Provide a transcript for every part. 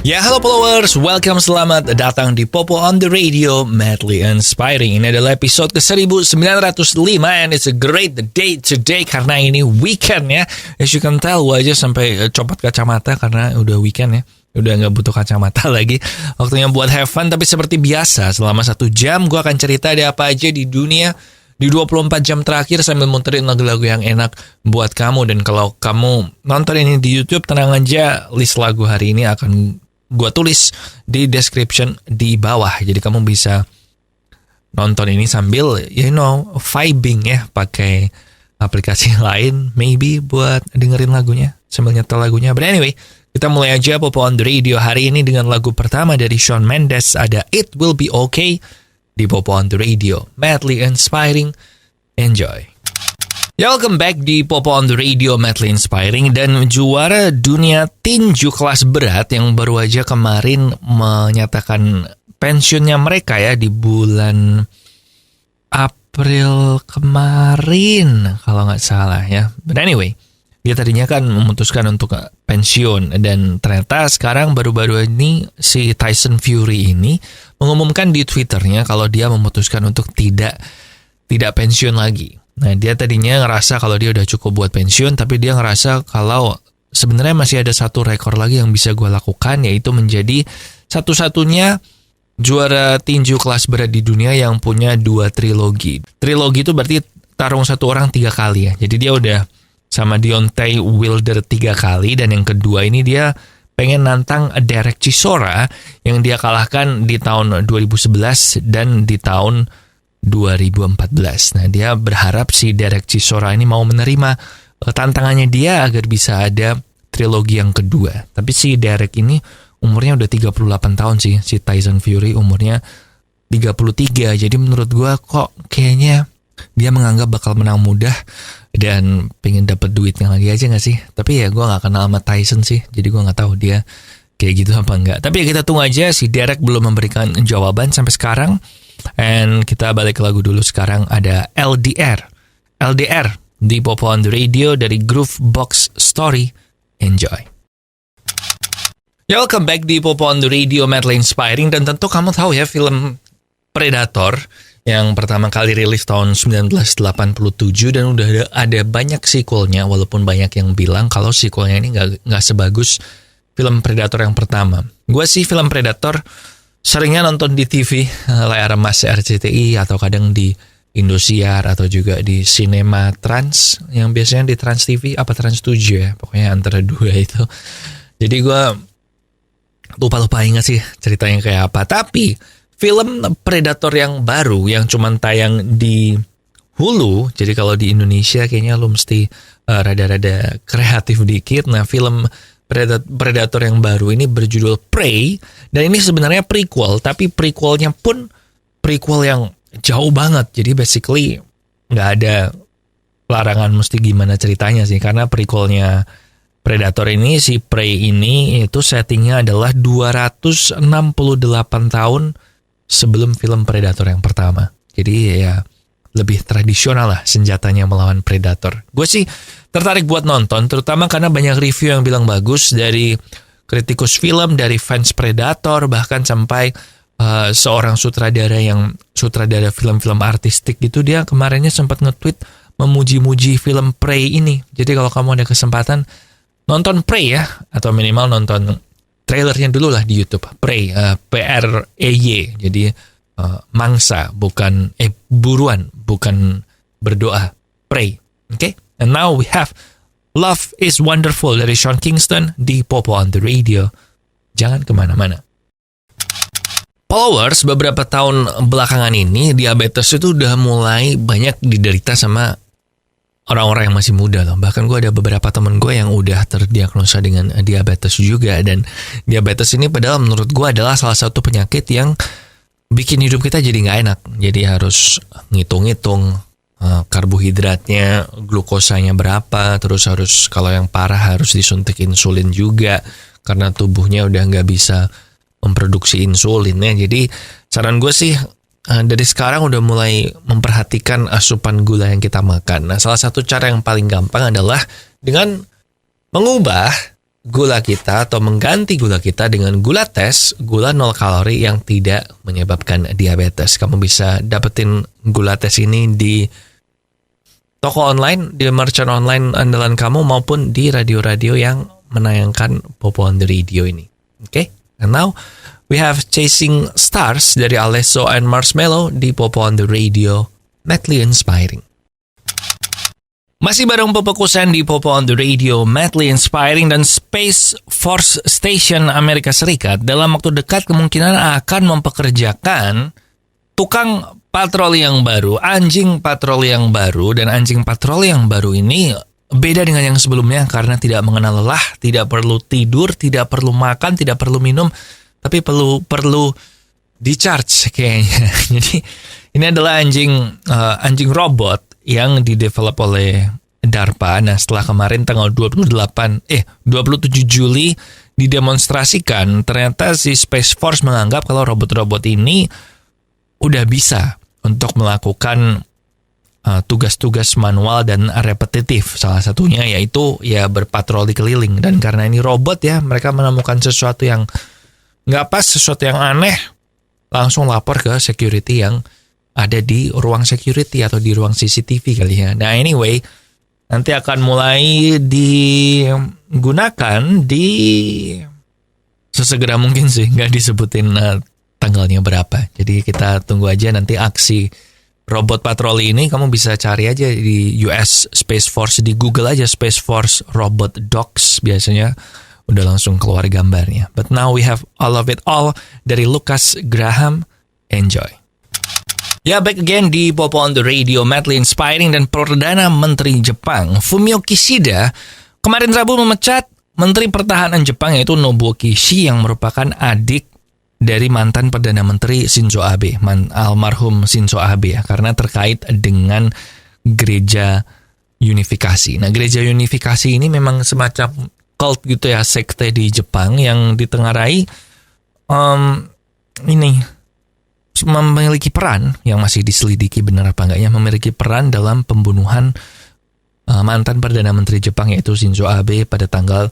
Ya, halo followers, welcome, selamat datang di Popo on the Radio, Madly Inspiring. Ini adalah episode ke-1905 and it's a great day today karena ini weekend ya. As you can tell, gue aja sampai copot kacamata karena udah weekend ya. Udah gak butuh kacamata lagi. Waktunya buat have fun, tapi seperti biasa selama 1 jam gue akan cerita ada apa aja di dunia di 24 jam terakhir sambil muterin lagu-lagu yang enak buat kamu. Dan kalau kamu nonton ini di YouTube, tenang aja, list lagu hari ini akan gue tulis di description di bawah. Jadi kamu bisa nonton ini sambil vibing ya, pakai aplikasi lain maybe buat dengerin lagunya sambil nyetel lagunya. But anyway, kita mulai aja Popo on the Radio hari ini dengan lagu pertama dari Shawn Mendes, ada It Will Be Okay di Popo on the Radio, Madly Inspiring. Enjoy. Ya, welcome back di Popo on the Radio, Madly Inspiring. Dan juara dunia tinju kelas berat yang baru aja kemarin menyatakan pensiunnya mereka ya di bulan April kemarin kalau nggak salah ya. But anyway, dia tadinya kan memutuskan untuk pensiun dan ternyata sekarang baru-baru ini si Tyson Fury ini mengumumkan di Twitternya kalau dia memutuskan untuk tidak pensiun lagi. Nah, dia tadinya ngerasa kalau dia udah cukup buat pensiun, tapi dia ngerasa kalau sebenarnya masih ada satu rekor lagi yang bisa gue lakukan, yaitu menjadi satu-satunya juara tinju kelas berat di dunia yang punya 2 trilogi. Trilogi itu berarti tarung satu orang 3 kali ya. Jadi dia udah sama Deontay Wilder 3 kali, dan yang kedua ini dia pengen nantang Derek Chisora yang dia kalahkan di tahun 2011 dan di tahun 2014. Nah, dia berharap si Derek Chisora ini mau menerima tantangannya dia agar bisa ada trilogi yang kedua. Tapi si Derek ini umurnya udah 38 tahun sih. Si Tyson Fury umurnya 33. Jadi menurut gue kok kayaknya dia menganggap bakal menang mudah dan pengen dapat duitnya lagi aja gak sih? Tapi ya gue gak kenal sama Tyson sih. Jadi gue gak tahu dia kayak gitu apa enggak. Tapi ya kita tunggu aja, si Derek belum memberikan jawaban sampai sekarang. And kita balik ke lagu dulu sekarang, ada LDR di Popo on the Radio dari Groovebox Story. Enjoy. Ya, welcome back di Popo on the Radio, Madly Inspiring. Dan tentu kamu tahu ya film Predator yang pertama kali rilis tahun 1987 dan udah ada banyak sequelnya, walaupun banyak yang bilang kalau sequelnya ini nggak sebagus film Predator yang pertama. Gue sih film Predator seringnya nonton di TV, layar emas RCTI, atau kadang di Indosiar, atau juga di Cinema Trans, yang biasanya di Trans TV, apa Trans 7 ya, pokoknya antara 2 itu. Jadi gue lupa ingat sih ceritanya kayak apa. Tapi film Predator yang baru, yang cuman tayang di Hulu, jadi kalau di Indonesia kayaknya lo mesti rada-rada kreatif dikit. Nah, film Predator yang baru ini berjudul Prey, dan ini sebenarnya prequel, tapi prequelnya pun prequel yang jauh banget. Jadi basically nggak ada larangan mesti gimana ceritanya sih, karena prequelnya Predator ini, si Prey ini itu settingnya adalah 268 tahun sebelum film Predator yang pertama. Jadi ya lebih tradisional lah senjatanya melawan Predator. Gue sih tertarik buat nonton, terutama karena banyak review yang bilang bagus dari kritikus film, dari fans Predator, bahkan sampai seorang sutradara film-film artistik gitu, dia kemarinnya sempat nge-tweet memuji-muji film Prey ini. Jadi kalau kamu ada kesempatan nonton Prey ya, atau minimal nonton trailernya dulu lah di YouTube. Prey, P-R-E-Y, jadi mangsa, buruan, bukan berdoa. Pray. Okay? And now we have Love is Wonderful dari Sean Kingston di Popo on the Radio. Jangan kemana-mana. Followers, beberapa tahun belakangan ini diabetes itu udah mulai banyak diderita sama orang-orang yang masih muda loh. Bahkan gue ada beberapa temen gue yang udah terdiagnosa dengan diabetes juga. Dan diabetes ini padahal menurut gue adalah salah satu penyakit yang bikin hidup kita jadi nggak enak. Jadi harus ngitung-ngitung karbohidratnya, glukosanya berapa, terus harus kalau yang parah harus disuntik insulin juga karena tubuhnya udah nggak bisa memproduksi insulin ya. Jadi saran gue sih dari sekarang udah mulai memperhatikan asupan gula yang kita makan. Nah, salah satu cara yang paling gampang adalah dengan mengubah gula kita atau mengganti gula kita dengan gula tes, gula 0 kalori yang tidak menyebabkan diabetes. Kamu bisa dapetin gula tes ini di toko online, di merchant online andalan kamu maupun di radio-radio yang menayangkan Popo on the Radio ini. Okay? And now we have Chasing Stars dari Alesso and Marshmello di Popo on the Radio, madly inspiring. Masih bareng Popo Kusen di Popo on the Radio, madly inspiring, dan Space Force Station Amerika Serikat dalam waktu dekat kemungkinan akan mempekerjakan tukang patroli yang baru, anjing patroli yang baru, dan anjing patroli yang baru ini beda dengan yang sebelumnya karena tidak mengenal lelah, tidak perlu tidur, tidak perlu makan, tidak perlu minum, tapi perlu di-charge kayaknya. Jadi ini adalah anjing robot yang didevelop oleh DARPA. Nah, setelah kemarin tanggal 27 Juli didemonstrasikan, ternyata si Space Force menganggap kalau robot-robot ini udah bisa untuk melakukan tugas-tugas manual dan repetitif. Salah satunya yaitu ya berpatroli keliling. Dan karena ini robot ya, mereka menemukan sesuatu yang nggak pas, sesuatu yang aneh, langsung lapor ke security yang ada di ruang security atau di ruang CCTV kali ya. Nah anyway, nanti akan mulai digunakan di sesegera mungkin sih, nggak disebutin tanggalnya berapa. Jadi kita tunggu aja nanti aksi robot patroli ini. Kamu bisa cari aja di US Space Force, di Google aja Space Force Robot Dogs, biasanya udah langsung keluar gambarnya. But now we have All of It All dari Lucas Graham. Enjoy. Ya, back again di Popo on the Radio, madly inspiring, dan Perdana Menteri Jepang Fumio Kishida kemarin Rabu memecat Menteri Pertahanan Jepang yaitu Nobuo Kishi yang merupakan adik dari mantan Perdana Menteri Shinzo Abe, almarhum Shinzo Abe ya, karena terkait dengan gereja unifikasi. Nah, gereja unifikasi ini memang semacam cult gitu ya, sekte di Jepang yang ditengarai memiliki peran yang masih diselidiki benar apa enggaknya, memiliki peran dalam pembunuhan mantan Perdana Menteri Jepang yaitu Shinzo Abe pada tanggal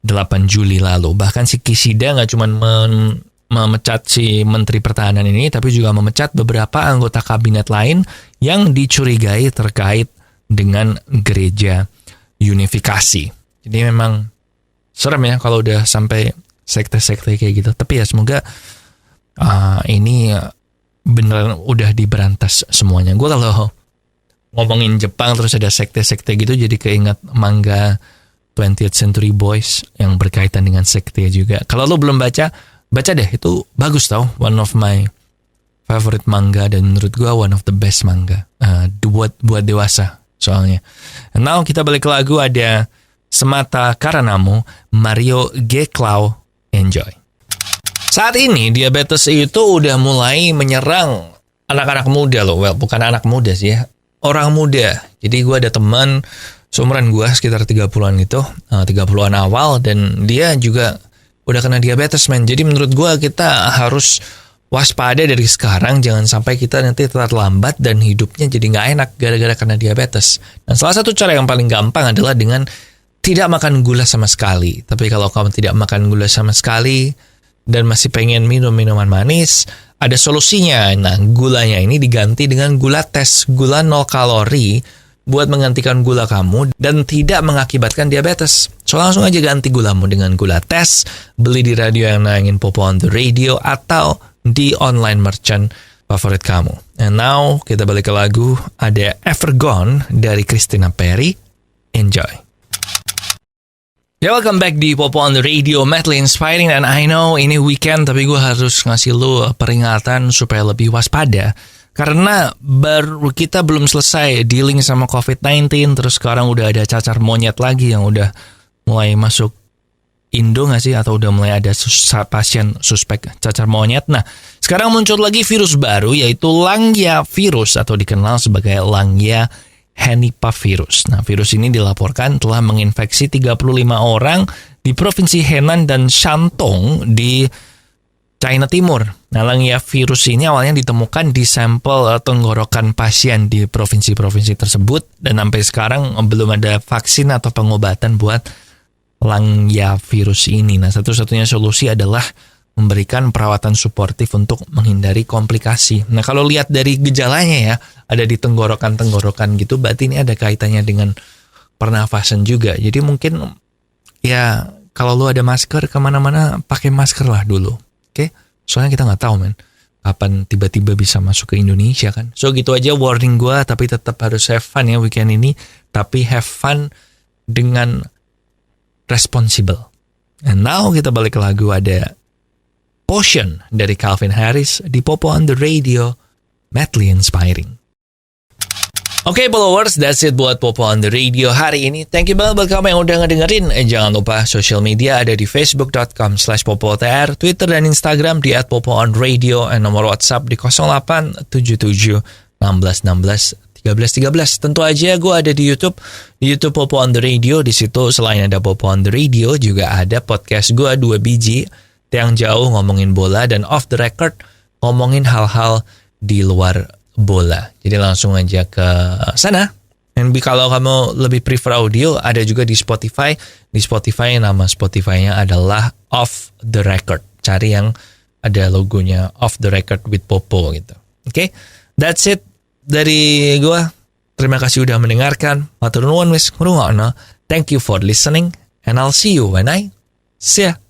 8 Juli lalu. Bahkan si Kishida nggak cuma memecat si Menteri Pertahanan ini, tapi juga memecat beberapa anggota kabinet lain yang dicurigai terkait dengan gereja unifikasi. Jadi memang serem ya kalau udah sampai sekte-sekte kayak gitu. Tapi ya semoga ini beneran udah diberantas semuanya. Gue kalau ngomongin Jepang terus ada sekte-sekte gitu jadi keinget manga 20th Century Boys yang berkaitan dengan sekte juga. Kalau lo belum baca deh, itu bagus tau. One of my favorite manga dan menurut gue one of the best manga buat dewasa soalnya. And now kita balik ke lagu, ada Semata Karenamu, Mario G. Clow. Enjoy. Saat ini diabetes itu udah mulai menyerang anak-anak muda loh. Well, bukan anak muda sih ya, orang muda. Jadi gue ada teman seumuran gue sekitar 30-an gitu, 30-an awal, dan dia juga udah kena diabetes, men. Jadi menurut gue kita harus waspada dari sekarang, jangan sampai kita nanti terlambat dan hidupnya jadi nggak enak gara-gara kena diabetes. Dan salah satu cara yang paling gampang adalah dengan tidak makan gula sama sekali. Tapi kalau kamu tidak makan gula sama sekali dan masih pengen minum minuman manis, ada solusinya. Nah, gulanya ini diganti dengan gula tes, gula 0 kalori buat menggantikan gula kamu dan tidak mengakibatkan diabetes. So langsung aja ganti gulamu dengan gula tes, beli di radio yang nayangin Popo on the Radio atau di online merchant favorit kamu. And now kita balik ke lagu, ada Ever Gone dari Christina Perri. Enjoy. Ya, welcome back di Popo on the Radio, madly inspiring. Dan I know ini weekend, tapi gue harus ngasih lu peringatan supaya lebih waspada. Karena kita belum selesai dealing sama COVID-19, terus sekarang udah ada cacar monyet lagi yang udah mulai masuk Indo nggak sih? Atau udah mulai ada pasien suspek cacar monyet. Nah, sekarang muncul lagi virus baru, yaitu Langya virus atau dikenal sebagai Langya Henipavirus. Nah, virus ini dilaporkan telah menginfeksi 35 orang di Provinsi Henan dan Shandong di China Timur. Nah, Langya virus ini awalnya ditemukan di sampel tenggorokan pasien di provinsi-provinsi tersebut dan sampai sekarang belum ada vaksin atau pengobatan buat langya virus ini. Nah, satu-satunya solusi adalah memberikan perawatan suportif untuk menghindari komplikasi. Nah, kalau lihat dari gejalanya ya, ada di tenggorokan gitu, berarti ini ada kaitannya dengan pernafasan juga. Jadi mungkin ya kalau lu ada masker kemana-mana pakai masker lah dulu, oke? Soalnya kita nggak tahu kapan tiba-tiba bisa masuk ke Indonesia kan. So gitu aja warning gue, tapi tetap harus have fun ya weekend ini. Tapi have fun dengan responsible. And now kita balik ke lagu, ada Potion dari Calvin Harris di Popo on the Radio, madly inspiring. Oke, followers, that's it buat Popo on the Radio hari ini. Thank you banget buat kamu yang udah ngedengerin. Jangan lupa social media ada di facebook.com/popotr, Twitter dan Instagram di @popoonradio, dan nomor WhatsApp di 0877 16 16 13. Tentu aja gue ada di YouTube Popo on the Radio. Di situ selain ada Popo on the Radio juga ada podcast gue 2 biji, yang jauh ngomongin bola, dan off the record ngomongin hal-hal di luar bola. Jadi langsung aja ke sana. Dan kalau kamu lebih prefer audio, ada juga di Spotify. Di Spotify nama Spotify-nya adalah Off the Record. Cari yang ada logonya Off the Record with Popo gitu. Oke, that's it dari gue. Terima kasih udah mendengarkan. Matur nuwun wis ngrungokno. Thank you for listening, and I'll see you when I see ya.